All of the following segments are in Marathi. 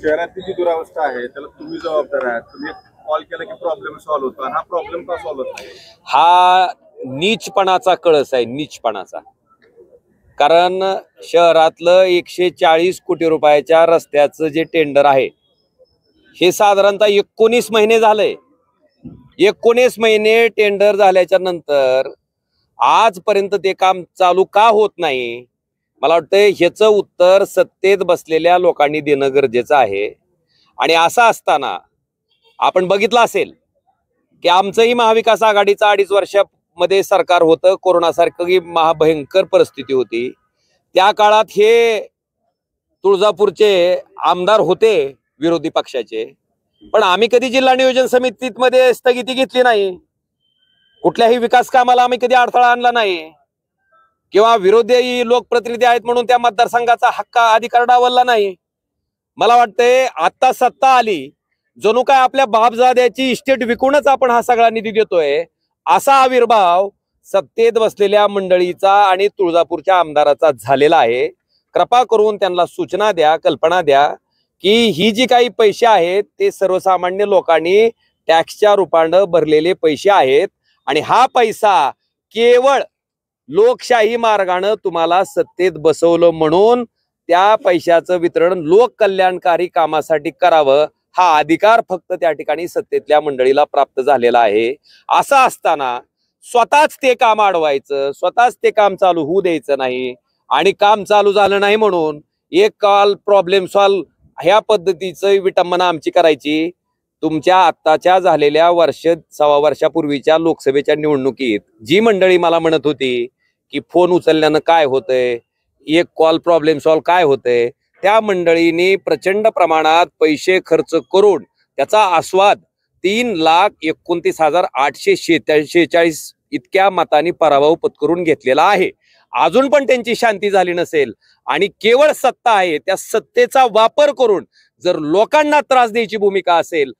शहरातली जी दुरावस्था आहे त्याला तुम्ही जबाबदार आहात. तुम्ही कॉल केला की प्रॉब्लेम सॉल्व्ह होतो आणि हा प्रॉब्लेम का सॉल्व्ह होत नाही? हा नीचपणाचा कळस आहे, नीचपणाचा. कारण शहरातलं 140 कोटी रुपयाच्या रस्त्याचं जे टेंडर आहे हे साधारणतः 19 महिने झालंय. 19 महिने टेंडर झाल्याच्या नंतर आजपर्यंत ते काम चालू का होत नाही? मला वाटतं ह्याचं उत्तर सत्तेत बसलेल्या लोकांनी देणं गरजेचं आहे. आणि असं असताना आपण बघितलं असेल की आमचंही महाविकास आघाडीचं 2.5 वर्षामध्ये सरकार होतं. कोरोनासारखी महाभयंकर परिस्थिती होती. त्या काळात हे तुळजापूरचे आमदार होते विरोधी पक्षाचे, पण आम्ही कधी जिल्हा नियोजन समितीमध्ये स्थगिती घेतली नाही. कुठल्याही विकास कामाला आम्ही कधी अडथळा आणला नाही किंवा विरोधी लोकप्रतिनिधी आहेत म्हणून त्या मतदारसंघाचा हक्क अधिकार डावलला नाही. मला वाटतंय आता सत्ता आली, जणू काय आपल्या बापजाद्याची इस्टेट विकूनच आपण हा सगळा निधी देतोय, असा आविर्भाव सत्तेत बसलेल्या मंडळीचा आणि तुळजापूरच्या आमदाराचा झालेला आहे. कृपा करून त्यांना सूचना द्या, कल्पना द्या की ही जी काही पैसे आहेत ते सर्वसामान्य लोकांनी टॅक्सच्या रूपानं भरलेले पैसे आहेत आणि हा पैसा केवळ लोकशाही मार्गाने तुम्हाला सत्तेत बसवलं म्हणून त्या पैशाचं वितरण लोक कल्याणकारी कामासाठी करावं हा अधिकार फक्त त्या ठिकाणी सत्तेतल्या मंडळीला प्राप्त झालेला आहे. असं असताना स्वतःच ते काम अडवायचं, स्वतःच ते काम चालू होऊ द्यायचं नाही आणि काम चालू झालं नाही म्हणून एक कॉल प्रॉब्लेम सॉल्व ह्या पद्धतीचं विटंबना आमची करायची. तुमच्या आत्ताच्या झालेल्या सव्वा वर्षापूर्वीच्या लोकसभेच्या निवडणुकीत जी मंडळी मला म्हणत होती की फोन उचलल्यानं काय होतंय, एक कॉल प्रॉब्लेम सॉल्व काय होतंय, त्या मंडळींनी प्रचंड प्रमाणात पैसे खर्च करून त्याचा आस्वाद 3,29,846 इतक्या मतांनी पराभव पत्करून घेतलेला आहे. अजून पण त्यांची शांती झाली नसेल आणि केवळ सत्ता आहे, त्या सत्तेचा वापर करून जर लोकांना त्रास द्यायची भूमिका असेल,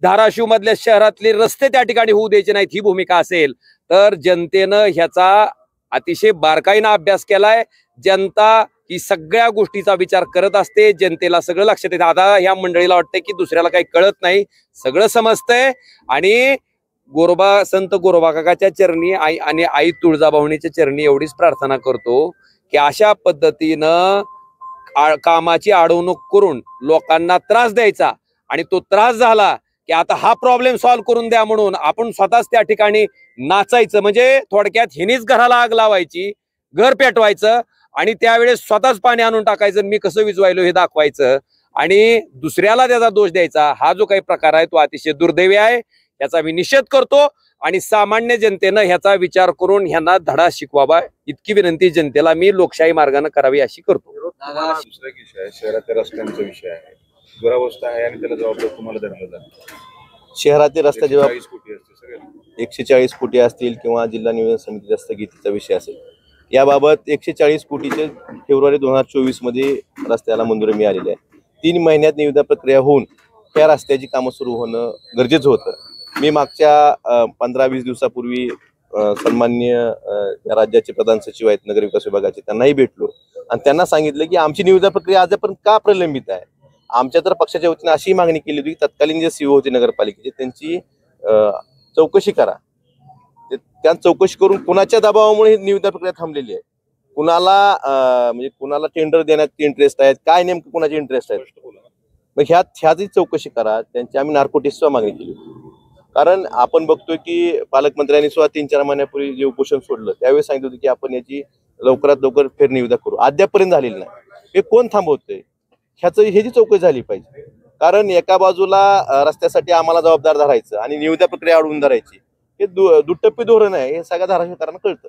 धाराशिव मधल्या शहरातले रस्ते त्या ठिकाणी होऊ द्यायचे नाहीत ही भूमिका असेल, तर जनतेनं ह्याचा अतिशय बारकाईनं अभ्यास केलाय. जनता ही सगळ्या गोष्टीचा विचार करत असते, जनतेला सगळं लक्षात येतं. आता ह्या मंडळीला वाटतंय की दुसऱ्याला काही कळत नाही, सगळं समजतंय. आणि संत गोरोबा काकाच्या चरणी आणि आई तुळजाभवानीच्या चरणी एवढीच प्रार्थना करतो की अशा पद्धतीनं कामाची अडवणूक करून लोकांना त्रास द्यायचा आणि तो त्रास झाला की आता हा प्रॉब्लेम सॉल्व्ह करून द्या म्हणून आपण स्वतःच त्या ठिकाणी नाचायचं. म्हणजे थोडक्यात हिनीच घराला आग लावायची, घर पेटवायचं आणि त्यावेळेस स्वतःच पाणी आणून टाकायचं, मी कसं विजवायलो हे दाखवायचं आणि दुसऱ्याला त्याचा दोष द्यायचा. हा जो काही प्रकार आहे तो अतिशय दुर्दैवी आहे, याचा मी निषेध करतो आणि सामान्य जनतेनं ह्याचा विचार करून ह्यांना धडा शिकवावा इतकी विनंती जनतेला मी लोकशाही मार्गाने करावी अशी करतो. दुसरा विषय आहे, शहराच्या रस्त्यांचा विषय आहे, दुरावस्था आहे आणि त्याला जबाबदार तुम्हाला धरलं जातं. शहरातील रस्ते जेव्हा 140 कोटी असते सगळ्यांना, 140 कोटी असतील किंवा जिल्हा नियोजन समितीच्या स्थगितीचा विषय असेल, याबाबत 140 कोटीचे फेब्रुवारी 2024 मध्ये रस्त्याला मंजुरी मिळालेली आहे. 3 महिन्यात निविदा प्रक्रिया होऊन त्या रस्त्याची कामं सुरू होणं गरजेचं होतं. मी मागच्या 15-20 दिवसापूर्वी सन्माननीय राज्याचे प्रधान सचिव आहेत नगरविकास विभागाचे, त्यांनाही भेटलो आणि त्यांना सांगितलं की आमची निविदा प्रक्रिया आजपर्यंत का प्रलंबित आहे. आमच्या तर पक्षाच्या वतीने अशी मागणी केली होती की तत्कालीन जे सीओ होते नगरपालिकेचे त्यांची चौकशी करा. त्या चौकशी करून कुणाच्या दबावामुळे ही निविदा प्रक्रिया थांबलेली आहे, कुणाला म्हणजे कुणाला टेंडर देण्यात इंटरेस्ट आहेत, काय नेमकं कुणाचे इंटरेस्ट आहेत, मग ह्याची चौकशी करा. त्यांची आम्ही नार्कोटिक्सची मागणी केली. कारण आपण बघतोय की पालकमंत्र्यांनी सुद्धा 3-4 महिन्यापूर्वी जे उपोषण सोडलं त्यावेळी सांगितलं होतं की आपण याची लवकरात लवकर फेरनिविदा करू. अद्यापर्यंत झालेली नाही. हे कोण थांबवतंय? ह्याची चौकशी झाली पाहिजे. कारण एका बाजूला रस्त्यासाठी आम्हाला जबाबदार धरायचं आणि निविदा प्रक्रिया अडवून धरायची, हे दुटप्पी धोरण आहे, हे सगळ्या धाराशिवकरांना कळतं.